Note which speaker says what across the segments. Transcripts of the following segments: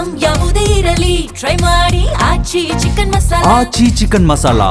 Speaker 1: Item ಯಾವುದೇ ಇರಲಿ try ಮಾಡಿ ಆಚಿ ಚಿಕನ್ ಮಸಾಲಾ.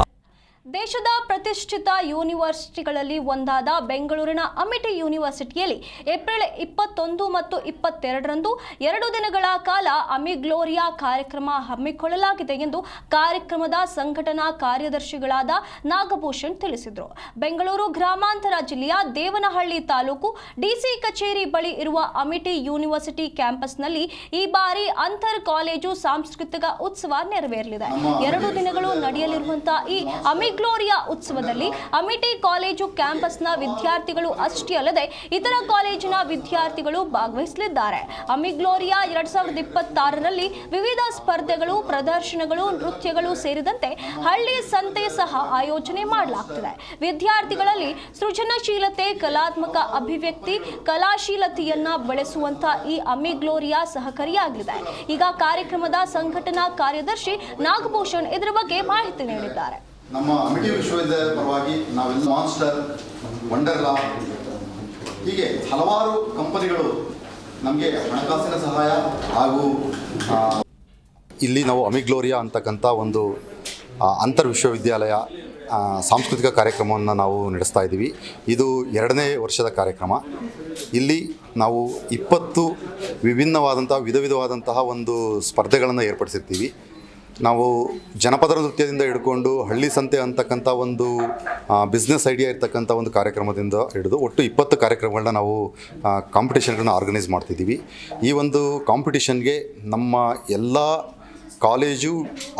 Speaker 2: ದೇಶದ ಪ್ರತಿಷ್ಠಿತ ಯೂನಿವರ್ಸಿಟಿಗಳಲ್ಲಿ ಒಂದಾದ ಬೆಂಗಳೂರಿನ ಅಮಿಟಿ ಯೂನಿವರ್ಸಿಟಿಯಲ್ಲಿ ಏಪ್ರಿಲ್ 21 ಮತ್ತು 22ರಂದು 2 ದಿನಗಳ ಕಾಲ ಅಮಿಗ್ಲೋರಿಯಾ ಕಾರ್ಯಕ್ರಮ ಹಮ್ಮಿಕೊಳ್ಳಲಾಗಿದೆ ಎಂದು ಕಾರ್ಯಕ್ರಮದ ಸಂಘಟನಾ ಕಾರ್ಯದರ್ಶಿಗಳಾದ ನಾಗಭೂಷಣ್ ತಿಳಿಸಿದರು. ಬೆಂಗಳೂರು ಗ್ರಾಮಾಂತರ ಜಿಲ್ಲೆಯ ದೇವನಹಳ್ಳಿ ತಾಲೂಕು ಡಿಸಿ ಕಚೇರಿ ಬಳಿ ಇರುವ ಅಮಿಟಿ ಯೂನಿವರ್ಸಿಟಿ ಕ್ಯಾಂಪಸ್ನಲ್ಲಿ ಈ ಬಾರಿ ಅಂತರ್ ಕಾಲೇಜು ಸಾಂಸ್ಕೃತಿಕ ಉತ್ಸವ ನೆರವೇರಲಿದೆ. 2 ದಿನಗಳು ನಡೆಯಲಿರುವಂತಹ ಈ ಅಮಿಗ್ಲೋರಿಯಾ ಉತ್ಸವದಲ್ಲಿ ಅಮಿಟಿ ಕಾಲೇಜು ಕ್ಯಾಂಪಸ್ನ ವಿದ್ಯಾರ್ಥಿಗಳು ಅಷ್ಟೇ ಅಲ್ಲದೆ ಇತರ ಕಾಲೇಜಿನ ವಿದ್ಯಾರ್ಥಿಗಳು ಭಾಗವಹಿಸಲಿದ್ದಾರೆ. ಅಮಿಗ್ಲೋರಿಯಾ 2026ರಲ್ಲಿ ವಿವಿಧ ಸ್ಪರ್ಧೆಗಳು, ಪ್ರದರ್ಶನಗಳು, ನೃತ್ಯಗಳು ಸೇರಿದಂತೆ ಹಳ್ಳಿ ಸಂತೆ ಸಹ ಆಯೋಜನೆ ಮಾಡಲಾಗುತ್ತಿದೆ. ವಿದ್ಯಾರ್ಥಿಗಳಲ್ಲಿ ಸೃಜನಶೀಲತೆ, ಕಲಾತ್ಮಕ ಅಭಿವ್ಯಕ್ತಿ, ಕಲಾಶೀಲತೆಯನ್ನ ಬೆಳೆಸುವಂತ ಈ ಅಮಿಗ್ಲೋರಿಯಾ ಸಹಕಾರಿಯಾಗಲಿದೆ. ಈಗ ಕಾರ್ಯಕ್ರಮದ ಸಂಘಟನಾ ಕಾರ್ಯದರ್ಶಿ ನಾಗಭೂಷಣ್ ಇದರ ಬಗ್ಗೆ ಮಾಹಿತಿ ನೀಡಿದ್ದಾರೆ.
Speaker 3: ನಮ್ಮ ಅಮಿಟಿ ವಿಶ್ವವಿದ್ಯಾಲಯದ ಪರವಾಗಿ ನಾವೆಲ್ಲ ಮಾನ್ಸ್ಟರ್, ವಂಡರ್ಲಾ ಹೀಗೆ ಹಲವಾರು ಕಂಪನಿಗಳು ನಮಗೆ ಹಣಕಾಸಿನ ಸಹಾಯ ಹಾಗೂ ಇಲ್ಲಿ ನಾವು ಅಮಿಗ್ಲೋರಿಯಾ ಅಂತಕ್ಕಂಥ ಒಂದು ಅಂತರ್ ವಿಶ್ವವಿದ್ಯಾಲಯ ಸಾಂಸ್ಕೃತಿಕ ಕಾರ್ಯಕ್ರಮವನ್ನು ನಾವು ನಡೆಸ್ತಾ ಇದ್ದೀವಿ. ಇದು 2ನೇ ವರ್ಷದ ಕಾರ್ಯಕ್ರಮ. ಇಲ್ಲಿ ನಾವು 20 ವಿಧ ವಿಧವಾದಂತಹ ಒಂದು ಸ್ಪರ್ಧೆಗಳನ್ನು ಏರ್ಪಡಿಸಿರ್ತೀವಿ. ನಾವು ಜನಪದ ನೃತ್ಯದಿಂದ ಹಿಡ್ಕೊಂಡು ಹಳ್ಳಿ ಸಂತೆ ಅಂತಕ್ಕಂಥ ಒಂದು ಬಿಸ್ನೆಸ್ ಐಡಿಯಾ ಇರ್ತಕ್ಕಂಥ ಒಂದು ಕಾರ್ಯಕ್ರಮದಿಂದ ಹಿಡಿದು ಒಟ್ಟು 20 ಕಾರ್ಯಕ್ರಮಗಳನ್ನ ನಾವು ಕಾಂಪಿಟೇಷನ್ಗಳನ್ನ ಆರ್ಗನೈಸ್ ಮಾಡ್ತಿದ್ದೀವಿ. ಈ ಒಂದು ಕಾಂಪಿಟೇಷನ್ಗೆ ನಮ್ಮ ಎಲ್ಲ ಕಾಲೇಜು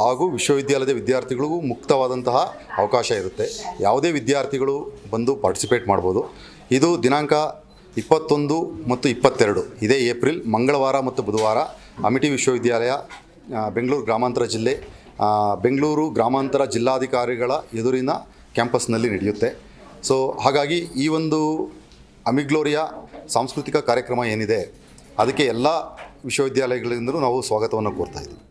Speaker 3: ಹಾಗೂ ವಿಶ್ವವಿದ್ಯಾಲಯದ ವಿದ್ಯಾರ್ಥಿಗಳಿಗೂ ಮುಕ್ತವಾದಂತಹ ಅವಕಾಶ ಇರುತ್ತೆ. ಯಾವುದೇ ವಿದ್ಯಾರ್ಥಿಗಳು ಬಂದು ಪಾರ್ಟಿಸಿಪೇಟ್ ಮಾಡ್ಬೋದು. ಇದು ದಿನಾಂಕ 21 ಮತ್ತು 22 ಇದೇ ಏಪ್ರಿಲ್ ಮಂಗಳವಾರ ಮತ್ತು ಬುಧವಾರ ಅಮಿಟಿ ವಿಶ್ವವಿದ್ಯಾಲಯ ಬೆಂಗಳೂರು ಗ್ರಾಮಾಂತರ ಜಿಲ್ಲೆ ಬೆಂಗಳೂರು ಗ್ರಾಮಾಂತರ ಜಿಲ್ಲಾಧಿಕಾರಿಗಳ ಎದುರಿನ ಕ್ಯಾಂಪಸ್ನಲ್ಲಿ ನಡೆಯುತ್ತೆ. ಸೊ ಹಾಗಾಗಿ ಈ ಒಂದು ಅಮಿಗ್ಲೋರಿಯಾ ಸಾಂಸ್ಕೃತಿಕ ಕಾರ್ಯಕ್ರಮ ಏನಿದೆ ಅದಕ್ಕೆ ಎಲ್ಲ ವಿಶ್ವವಿದ್ಯಾಲಯಗಳಿಂದಲೂ ನಾವು ಸ್ವಾಗತವನ್ನು ಕೋರ್ತಾ ಇದ್ದೀವಿ.